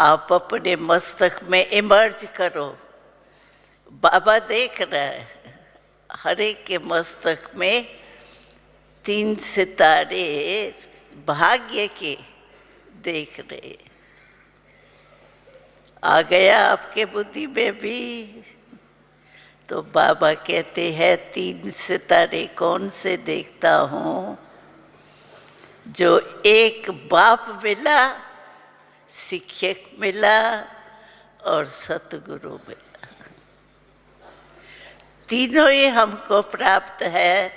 आप अपने मस्तक में इमर्ज करो। बाबा देख रहा है, हर एक के मस्तक में 3 सितारे भाग्य के देख रहे। आ गया आपके बुद्धि में भी? तो बाबा कहते हैं 3 सितारे कौन से देखता हूँ? जो एक बाप मिला, शिक्षक मिला और सतगुरु मिला। तीनों ही हमको प्राप्त है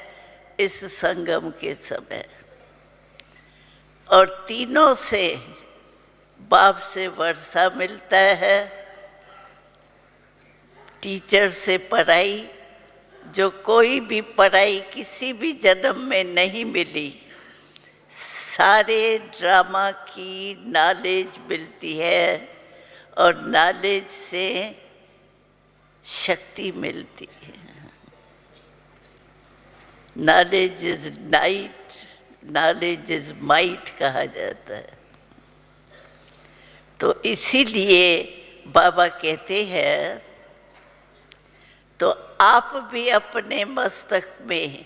इस संगम के समय। और तीनों से बाप से वर्षा मिलता है, टीचर से पढ़ाई, जो कोई भी पढ़ाई किसी भी जन्म में नहीं मिली, सारे ड्रामा की नॉलेज मिलती है और नॉलेज से शक्ति मिलती है। Knowledge is night, knowledge is might कहा जाता है। तो इसीलिए बाबा कहते हैं, तो आप भी अपने मस्तक में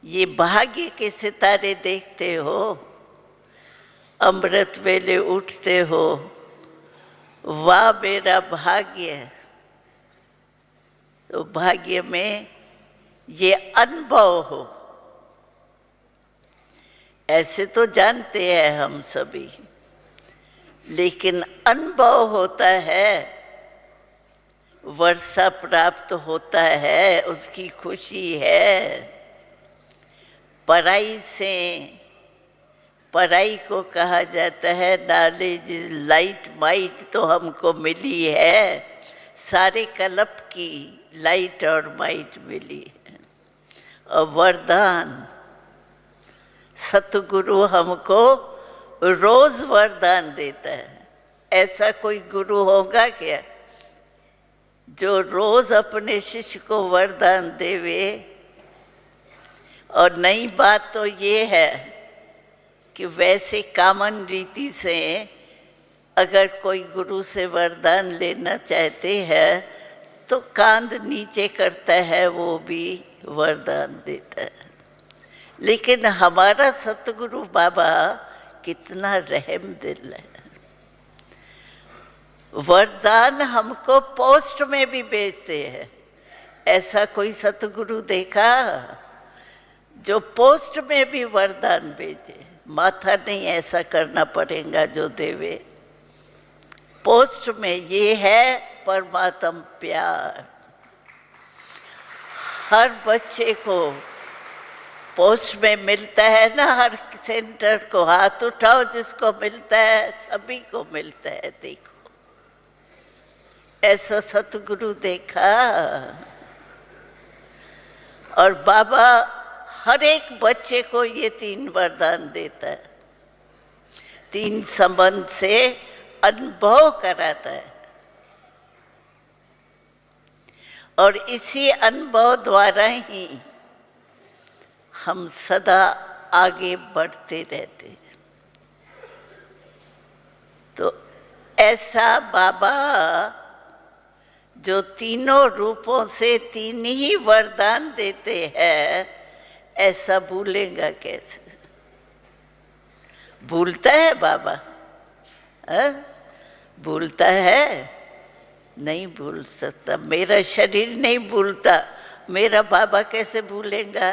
ये भाग्य के सितारे देखते हो, अमृत वेले उठते हो, वाह मेरा भाग्य। तो भाग्य में ये अनुभव हो। ऐसे तो जानते हैं हम सभी, लेकिन अनुभव होता है, वर्षा प्राप्त होता है, उसकी खुशी है। पढ़ाई से, पढ़ाई को कहा जाता है नॉलेज इज लाइट माइट, तो हमको मिली है, सारे कल्प की लाइट और माइट मिली है। और वरदान, सतगुरु हमको रोज वरदान देता है। ऐसा कोई गुरु होगा क्या जो रोज अपने शिष्य को वरदान देवे? और नई बात तो ये है कि वैसे कॉमन रीति से अगर कोई गुरु से वरदान लेना चाहते हैं तो कांध नीचे करता है, वो भी वरदान देता है। लेकिन हमारा सतगुरु बाबा कितना रहम दिल है, वरदान हमको पोस्ट में भी भेजते हैं। ऐसा कोई सतगुरु देखा जो पोस्ट में भी वरदान भेजे? माथा नहीं ऐसा करना पड़ेगा जो देवे, पोस्ट में। ये है परमात्म प्यार। हर बच्चे को पोस्ट में मिलता है ना, हर सेंटर को हाथ उठाओ जिसको मिलता है, सभी को मिलता है। देखो ऐसा सतगुरु देखा। और बाबा हर एक बच्चे को ये 3 वरदान देता है, 3 संबंध से अनुभव कराता है। और इसी अनुभव द्वारा ही हम सदा आगे बढ़ते रहते। तो ऐसा बाबा जो तीनों रूपों से 3 ही वरदान देते हैं, ऐसा भूलेगा कैसे? भूलता है बाबा? भूलता है? नहीं भूल सकता। मेरा शरीर नहीं भूलता, मेरा बाबा कैसे भूलेगा?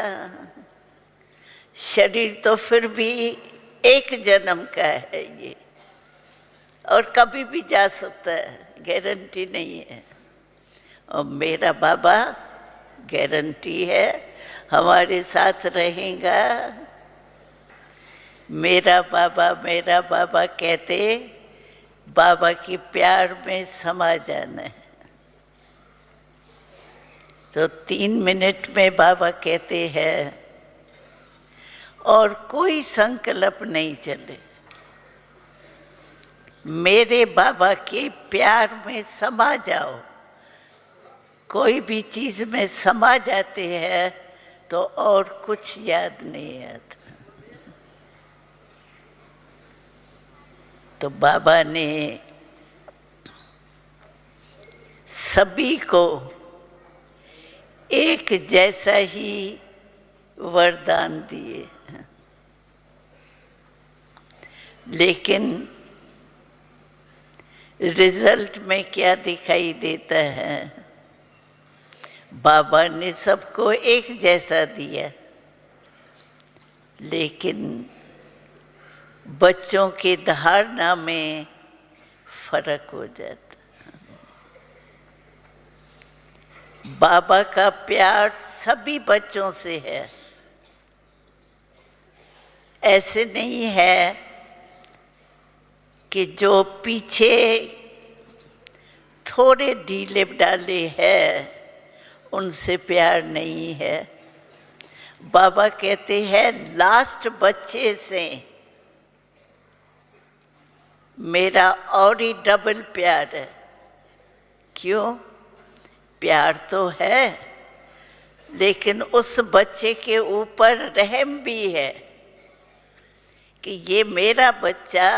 शरीर तो फिर भी एक जन्म का है ये, और कभी भी जा सकता है, गारंटी नहीं है। और मेरा बाबा गारंटी है, हमारे साथ रहेगा। मेरा बाबा कहते बाबा की प्यार में समा जाना है। तो 3 मिनट में बाबा कहते हैं, और कोई संकल्प नहीं चले, मेरे बाबा के प्यार में समा जाओ। कोई भी चीज में समा जाते हैं तो और कुछ याद नहीं आता। तो बाबा ने सभी को एक जैसा ही वरदान दिए, लेकिन रिजल्ट में क्या दिखाई देता है? बाबा ने सबको एक जैसा दिया, लेकिन बच्चों की धारणा में फर्क हो जाता। बाबा का प्यार सभी बच्चों से है। ऐसे नहीं है कि जो पीछे थोड़े ढीले डाले हैं उनसे प्यार नहीं है। बाबा कहते हैं लास्ट बच्चे से मेरा और ही डबल प्यार है। क्यों? प्यार तो है, लेकिन उस बच्चे के ऊपर रहम भी है कि ये मेरा बच्चा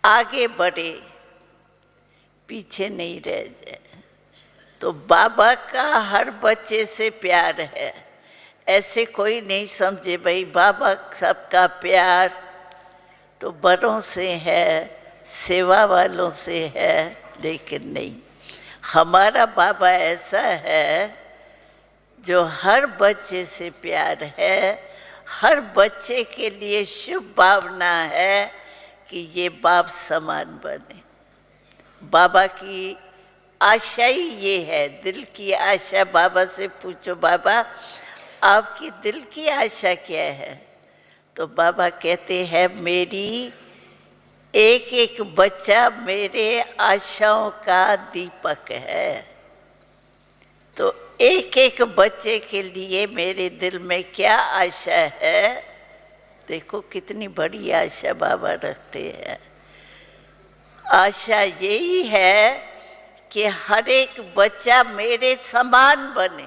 आगे बढ़े, पीछे नहीं रह जाए। तो बाबा का हर बच्चे से प्यार है। ऐसे कोई नहीं समझे भाई बाबा सबका प्यार तो बड़ों से है, सेवा वालों से है, लेकिन नहीं, हमारा बाबा ऐसा है जो हर बच्चे से प्यार है, हर बच्चे के लिए शुभ भावना है कि ये बाप समान बने। बाबा की आशा ही ये है, दिल की आशा। बाबा से पूछो बाबा आपकी दिल की आशा क्या है? तो बाबा कहते हैं मेरी एक एक बच्चा मेरे आशाओं का दीपक है। तो एक एक बच्चे के लिए मेरे दिल में क्या आशा है? देखो कितनी बड़ी आशा बाबा रखते हैं। आशा यही है कि हर एक बच्चा मेरे समान बने।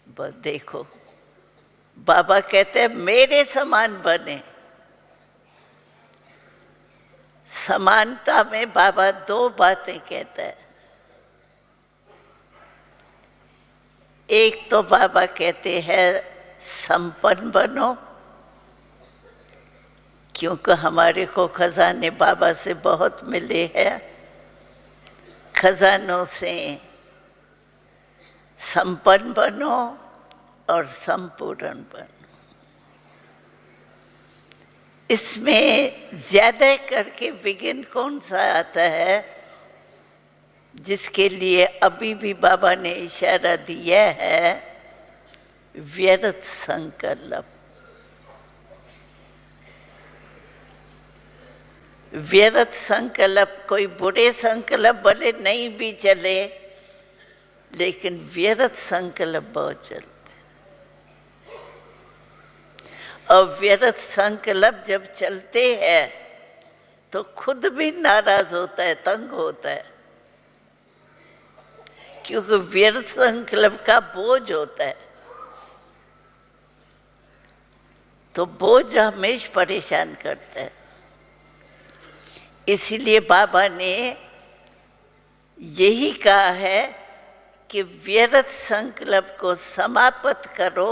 बस देखो बाबा कहते हैं मेरे समान बने। समानता में बाबा दो बातें कहता है। एक तो बाबा कहते हैं संपन्न बनो, क्योंकि हमारे को खजाने बाबा से बहुत मिले हैं। खजानों से संपन्न बनो और संपूर्ण बनो। इसमें ज्यादा करके विघ्न कौन सा आता है? जिसके लिए अभी भी बाबा ने इशारा दिया है, व्यर्थ संकल्प। व्यर्थ संकल्प, कोई बुरे संकल्प भले नहीं भी चले, लेकिन व्यर्थ संकल्प बहुत चलते। और व्यर्थ संकल्प जब चलते हैं तो खुद भी नाराज होता है, तंग होता है, क्योंकि व्यर्थ संकल्प का बोझ होता है। तो बोझ हमेशा परेशान करता है। इसीलिए बाबा ने यही कहा है कि व्यर्थ संकल्प को समाप्त करो